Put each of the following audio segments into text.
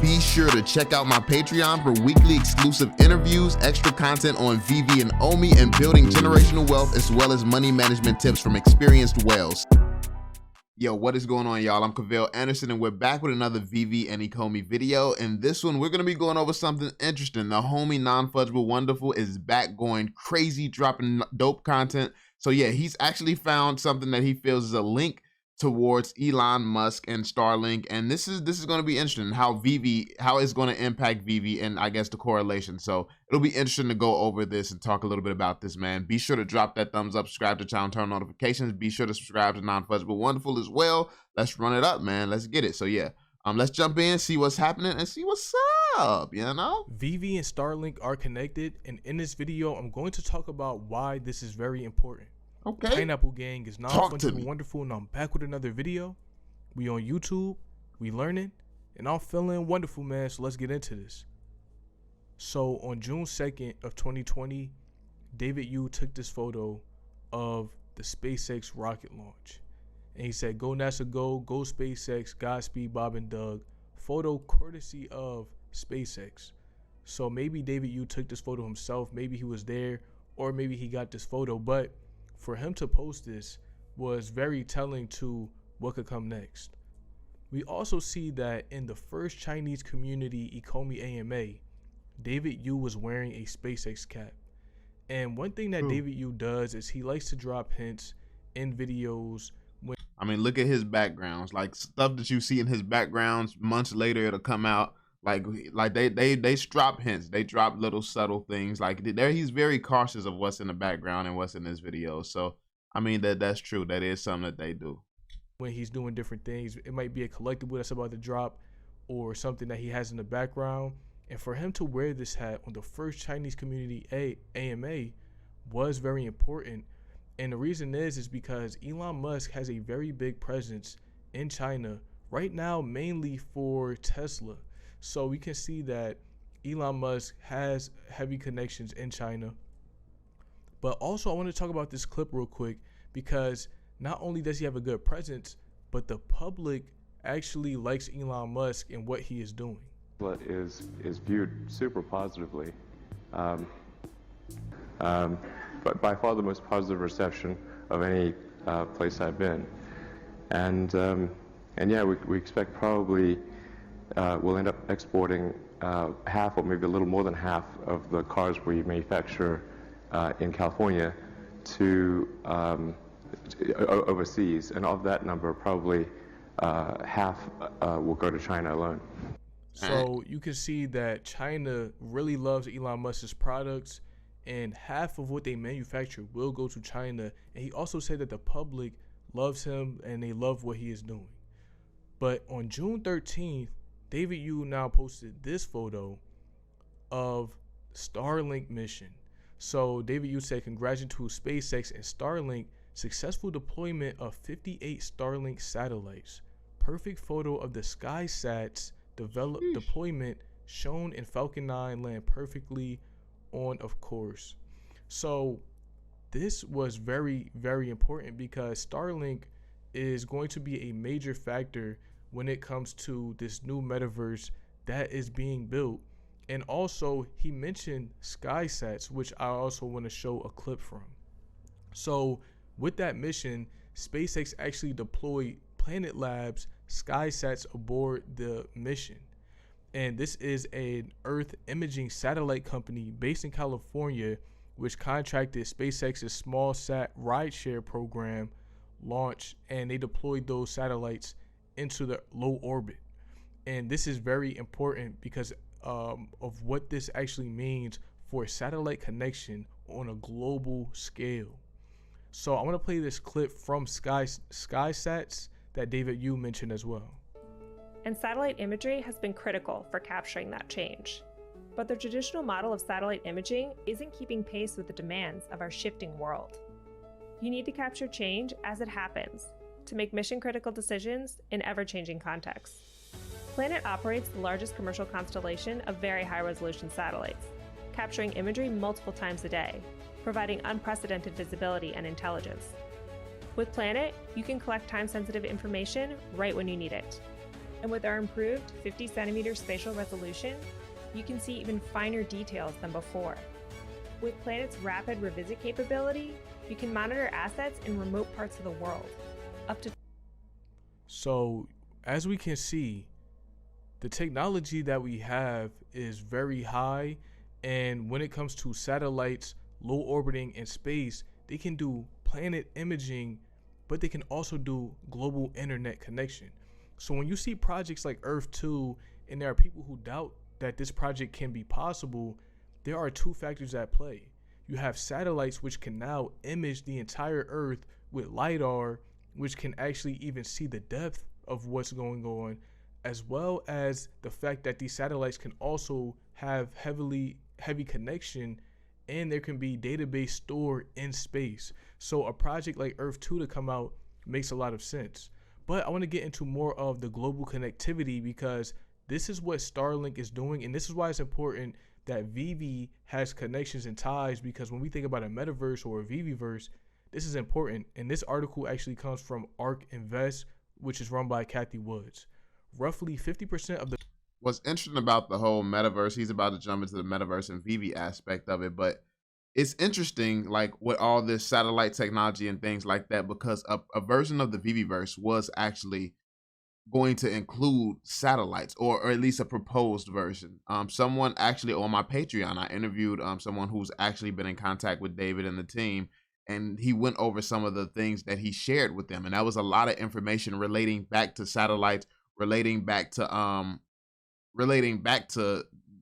Be sure to check out my Patreon for weekly exclusive interviews, extra content on Veve and Ecomi, and building generational wealth, as well as money management tips from experienced whales. Yo, what is going on, y'all? I'm Cavell Anderson, and we're back with another Veve and Ecomi video. And this one, we're going to be going over something interesting. The homie Non-Fungible Wonderful is back going crazy, dropping dope content. So yeah, he's actually found something that he feels is a link towards Elon Musk and Starlink, and this is going to be interesting how it's going to impact Veve and I guess the correlation. So it'll be interesting to go over this and talk a little bit about this, man. Be sure to drop that thumbs up, subscribe to the channel, turn on notifications. Be sure to subscribe to Non-Fungible Wonderful as well. Let's run it up, man. Let's get it. So yeah, let's jump in, see what's happening, and see what's up. You know, Veve and Starlink are connected, and in this video, I'm going to talk about why this is very important. Okay. Pineapple Gang is Non-Fungible Wonderful, and I'm back with another video. We on YouTube, we learning, and I'm feeling wonderful, man. So let's get into this. So on June 2nd of 2020, David Yu took this photo of the SpaceX rocket launch, and he said, "Go NASA, go SpaceX, Godspeed, Bob and Doug." Photo courtesy of SpaceX. So maybe David Yu took this photo himself, maybe he was there, or maybe he got this photo, but for him to post this was very telling to what could come next. We also see that in the first Chinese community Ecomi AMA, David Yu was wearing a SpaceX cap. And one thing that David Yu does is he likes to drop hints in videos. I mean, look at his backgrounds, like stuff that you see in his backgrounds. Months later, it'll come out. Like they drop hints, they drop little subtle things. Like there, he's very cautious of what's in the background and what's in his videos. So I mean that's true. That is something that they do. When he's doing different things, it might be a collectible that's about to drop, or something that he has in the background. And for him to wear this hat on the first Chinese community AMA was very important. And the reason is because Elon Musk has a very big presence in China right now, mainly for Tesla. So we can see that Elon Musk has heavy connections in China. But also I want to talk about this clip real quick, because not only does he have a good presence, but the public actually likes Elon Musk and what he is doing. What is viewed super positively. But by far the most positive reception of any place I've been. And yeah, we expect probably we'll end up exporting half, or maybe a little more than half, of the cars we manufacture in California to overseas, and of that number, probably half will go to China alone. So you can see that China really loves Elon Musk's products, and half of what they manufacture will go to China. And he also said that the public loves him and they love what he is doing. But on June 13th, David Yu now posted this photo of Starlink mission. So David Yu said, "Congratulations to SpaceX and Starlink, successful deployment of 58 Starlink satellites. Perfect photo of the SkySats deployment shown in Falcon 9 land perfectly on, of course." So this was very, very important, because Starlink is going to be a major factor when it comes to this new metaverse that is being built. And also he mentioned SkySats, which I also want to show a clip from. So with that mission, SpaceX actually deployed Planet Labs SkySats aboard the mission. And this is an Earth imaging satellite company based in California, which contracted SpaceX's small sat rideshare program launch, and they deployed those satellites into the low orbit. And this is very important because of what this actually means for satellite connection on a global scale. So I want to play this clip from SkySats that David Yu mentioned as well. And satellite imagery has been critical for capturing that change. But the traditional model of satellite imaging isn't keeping pace with the demands of our shifting world. You need to capture change as it happens to make mission-critical decisions in ever-changing contexts. Planet operates the largest commercial constellation of very high-resolution satellites, capturing imagery multiple times a day, providing unprecedented visibility and intelligence. With Planet, you can collect time-sensitive information right when you need it. And with our improved 50 centimeter spatial resolution, you can see even finer details than before. With Planet's rapid revisit capability, you can monitor assets in remote parts of the world. So, as we can see, the technology that we have is very high, and when it comes to satellites, low orbiting in space, they can do planet imaging, but they can also do global internet connection. So when you see projects like Earth 2, and there are people who doubt that this project can be possible, there are two factors at play. You have satellites which can now image the entire Earth with LiDAR, which can actually even see the depth of what's going on, as well as the fact that these satellites can also have heavy connection, and there can be database stored in space. So a project like Earth 2 to come out makes a lot of sense. But I want to get into more of the global connectivity, because this is what Starlink is doing, and this is why it's important that Veve has connections and ties, because when we think about a metaverse or a Veveverse, this is important. And this article actually comes from ARK Invest, which is run by Kathy Woods. Roughly 50% of the... What's interesting about the whole metaverse, he's about to jump into the metaverse and Veve aspect of it, but it's interesting, like with all this satellite technology and things like that, because a version of the Veveverse was actually going to include satellites, or at least a proposed version. Someone actually on my Patreon, I interviewed someone who's actually been in contact with David and the team, and he went over some of the things that he shared with them, and that was a lot of information relating back to satellites, relating back to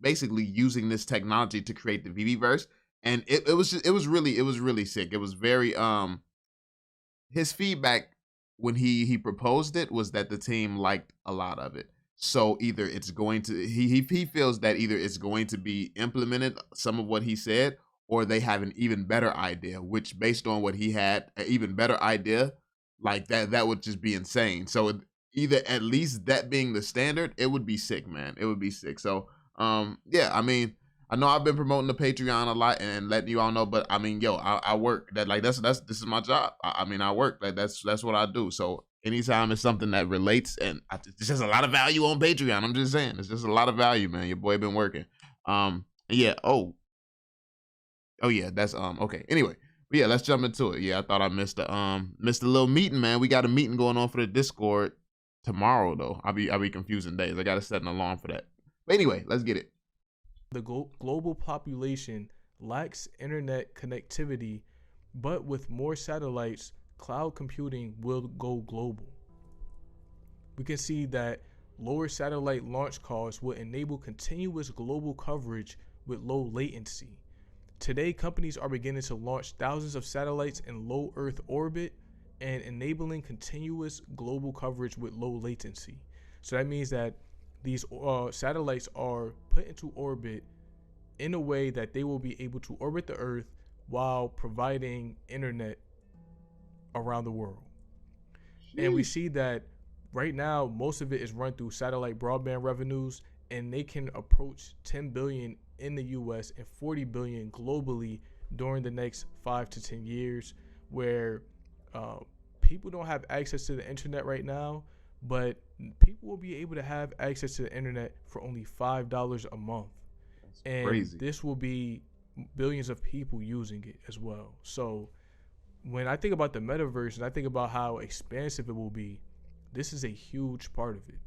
basically using this technology to create the Veveverse. And it was really sick. It was very his feedback when he proposed it was that the team liked a lot of it. So either it's going to he feels that either it's going to be implemented, some of what he said, or they have an even better idea, which based on what he had, an even better idea, like that would just be insane. So either at least that being the standard, it would be sick, man. It would be sick. So yeah, I mean, I know I've been promoting the Patreon a lot and letting you all know, but I mean, yo, I work that, like, this is my job. I mean, I work, like, that's what I do. So anytime it's something that relates, and it's just a lot of value on Patreon. I'm just saying, it's just a lot of value, man. Your boy been working. Yeah. Oh yeah, that's okay. Anyway, but yeah, let's jump into it. Yeah, I thought I missed a little meeting, man. We got a meeting going on for the Discord tomorrow, though. I'll be confusing days. I gotta set an alarm for that. But anyway, let's get it. The global population lacks internet connectivity, but with more satellites, cloud computing will go global. We can see that lower satellite launch costs will enable continuous global coverage with low latency. Today, companies are beginning to launch thousands of satellites in low Earth orbit and enabling continuous global coverage with low latency. So that means that these satellites are put into orbit in a way that they will be able to orbit the Earth while providing internet around the world. Jeez. And we see that right now, most of it is run through satellite broadband revenues, and they can approach 10 billion in the US and 40 billion globally during the next 5 to 10 years, where people don't have access to the internet right now, but people will be able to have access to the internet for only $5 a month. That's and crazy. This will be billions of people using it as well. So when I think about the metaverse and I think about how expansive it will be, this is a huge part of it.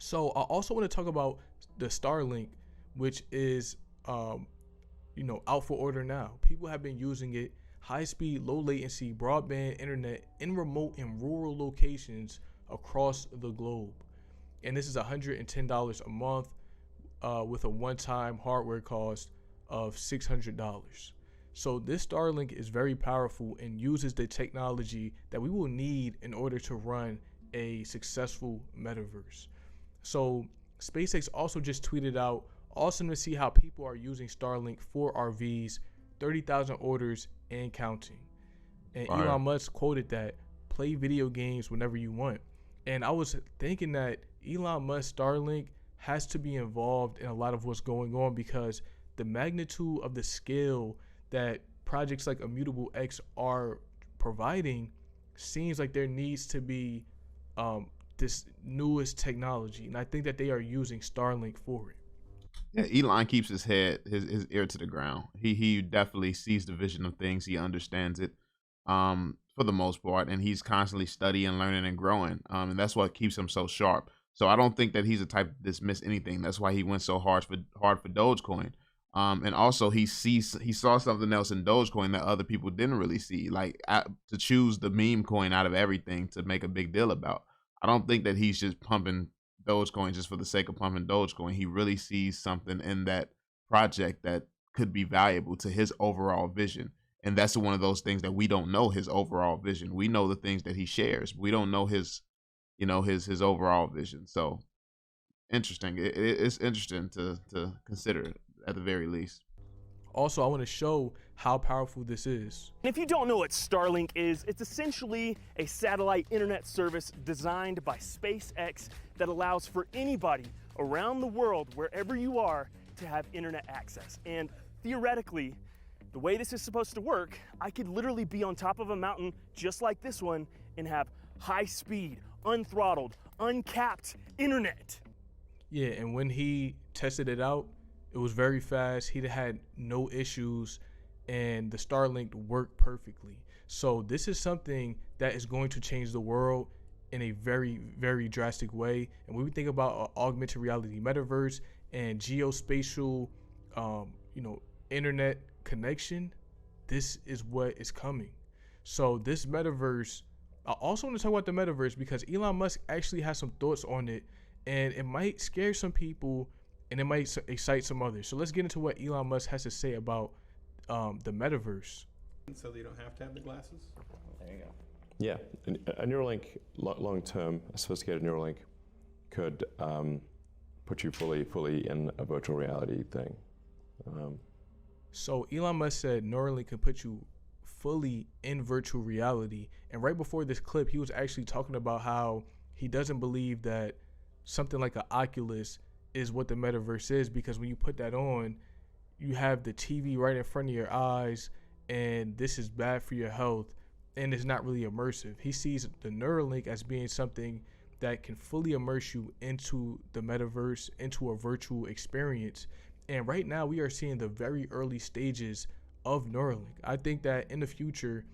So I also want to talk about the Starlink, which is out for order now. People have been using it. High speed, low latency, broadband internet in remote and rural locations across the globe. And this is $110 a month with a one-time hardware cost of $600. So this Starlink is very powerful and uses the technology that we will need in order to run a successful metaverse. So SpaceX also just tweeted out, awesome to see how people are using Starlink for RVs, 30,000 orders and counting. And wow. Elon Musk quoted that, play video games whenever you want. And I was thinking that Elon Musk Starlink has to be involved in a lot of what's going on, because the magnitude of the scale that projects like Immutable X are providing seems like there needs to be this newest technology, and I think that they are using Starlink for it. Yeah, Elon keeps his his ear to the ground. He definitely sees the vision of things. He understands it, for the most part, and he's constantly studying, learning, and growing. And that's what keeps him so sharp. So I don't think that he's the type to dismiss anything. That's why he went so hard for Dogecoin. And also he saw something else in Dogecoin that other people didn't really see, like to choose the meme coin out of everything to make a big deal about. I don't think that he's just pumping Dogecoin just for the sake of pumping Dogecoin. He really sees something in that project that could be valuable to his overall vision. And that's one of those things that we don't know his overall vision. We know the things that he shares. We don't know his overall vision. So interesting. It's interesting to consider at the very least. Also, I want to show how powerful this is. And if you don't know what Starlink is, it's essentially a satellite internet service designed by SpaceX that allows for anybody around the world, wherever you are, to have internet access. And theoretically, the way this is supposed to work, I could literally be on top of a mountain just like this one and have high speed, unthrottled, uncapped internet. Yeah, and when he tested it out, it was very fast. He had no issues, and the Starlink worked perfectly. So this is something that is going to change the world in a very, very drastic way. And when we think about augmented reality, metaverse, and geospatial, internet connection, this is what is coming. So this metaverse, I also want to talk about the metaverse because Elon Musk actually has some thoughts on it, and it might scare some people and it might excite some others. So let's get into what Elon Musk has to say about the metaverse. So they don't have to have the glasses? There you go. Yeah, a Neuralink, long-term, a sophisticated Neuralink could put you fully in a virtual reality thing. So Elon Musk said Neuralink can put you fully in virtual reality. And right before this clip, he was actually talking about how he doesn't believe that something like an Oculus is what the metaverse is, because when you put that on, you have the TV right in front of your eyes, and this is bad for your health, and it's not really immersive. He sees the Neuralink as being something that can fully immerse you into the metaverse, into a virtual experience. And right now we are seeing the very early stages of Neuralink. I think that in the future,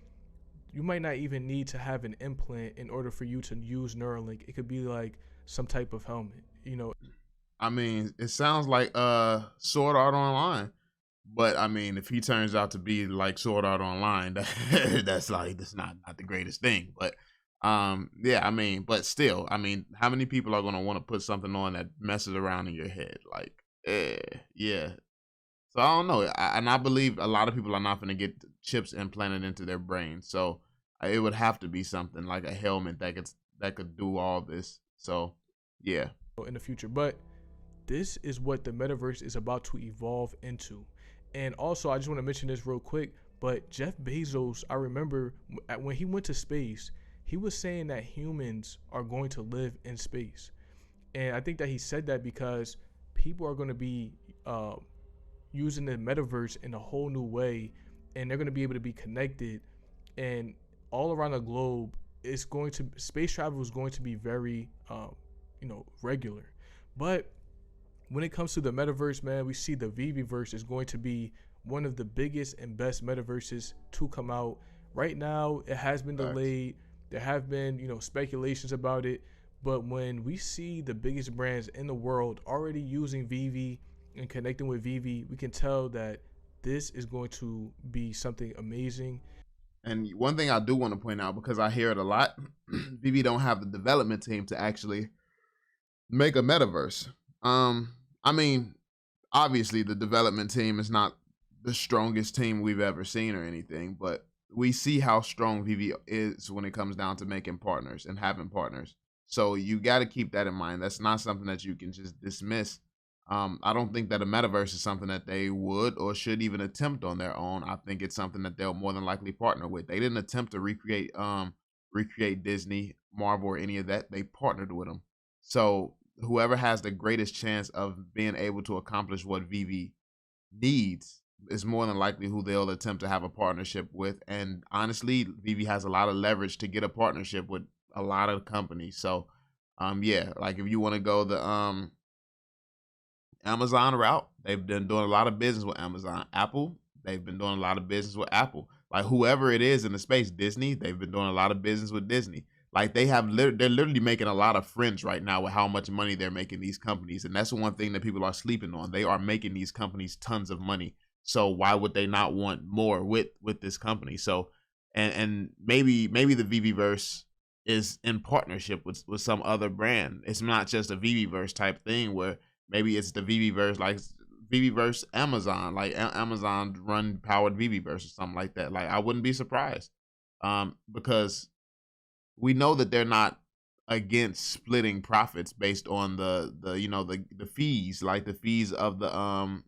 you might not even need to have an implant in order for you to use Neuralink. It could be like some type of helmet, I mean, it sounds like Sword Art Online, but I mean, if he turns out to be like Sword Art Online, that's not the greatest thing. But yeah, I mean, but still, I mean, how many people are gonna want to put something on that messes around in your head? Like, yeah. So I don't know, and I believe a lot of people are not gonna get chips implanted into their brain. So it would have to be something like a helmet that could do all this. So yeah, in the future, but this is what the metaverse is about to evolve into. And also, I just want to mention this real quick, but Jeff Bezos, I remember when he went to space, he was saying that humans are going to live in space. And I think that he said that because people are going to be using the metaverse in a whole new way, and they're going to be able to be connected, and all around the globe, space travel is going to be very, regular. But when it comes to the metaverse, man, we see the Veveverse is going to be one of the biggest and best metaverses to come out. Right now, it has been delayed. There have been, speculations about it. But when we see the biggest brands in the world already using Veve and connecting with Veve, we can tell that this is going to be something amazing. And one thing I do want to point out, because I hear it a lot, Veve don't have the development team to actually make a metaverse. I mean, obviously the development team is not the strongest team we've ever seen or anything, but we see how strong Veve is when it comes down to making partners and having partners. So you got to keep that in mind. That's not something that you can just dismiss. I don't think that a metaverse is something that they would or should even attempt on their own. I think it's something that they'll more than likely partner with. They didn't attempt to recreate Disney, Marvel, or any of that. They partnered with them. So whoever has the greatest chance of being able to accomplish what Veve needs is more than likely who they'll attempt to have a partnership with. And honestly, Veve has a lot of leverage to get a partnership with a lot of companies. So Yeah, like if you want to go the Amazon route, they've been doing a lot of business with Amazon. Apple, they've been doing a lot of business with Apple. Like whoever it is in the space, Disney, they've been doing a lot of business with Disney. Like they're literally making a lot of friends right now with how much money they're making these companies, and that's one thing that people are sleeping on. They are making these companies tons of money. So why would they not want more with this company? So, and maybe the Viveverse is in partnership with some other brand. It's not just a Viveverse type thing where maybe it's the Viveverse, like Viveverse Amazon, like Amazon run powered Viveverse or something like that. Like I wouldn't be surprised, because we know that they're not against splitting profits based on the fees, like the fees of the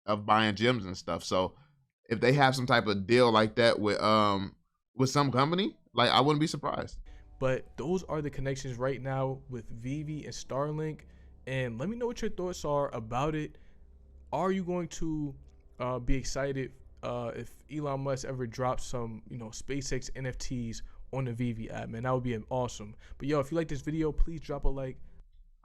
of buying gyms and stuff. So if they have some type of deal like that with some company, like I wouldn't be surprised. But those are the connections right now with Veve and Starlink. And let me know what your thoughts are about it. Are you going to be excited if Elon Musk ever drops some, SpaceX NFTs on the Veve app, man? That would be awesome. But yo, if you like this video, please drop a like.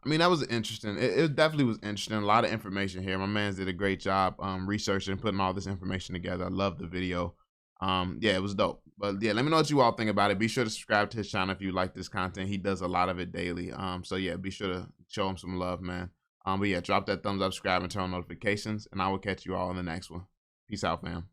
I mean, that was interesting. It definitely was interesting. A lot of information here. My man did a great job researching, putting all this information together. I love the video. Yeah, it was dope. But yeah, let me know what you all think about it. Be sure to subscribe to his channel if you like this content. He does a lot of it daily. So yeah, be sure to show him some love, man. But yeah, drop that thumbs up, subscribe, and turn on notifications, and I will catch you all in the next one. Peace out, fam.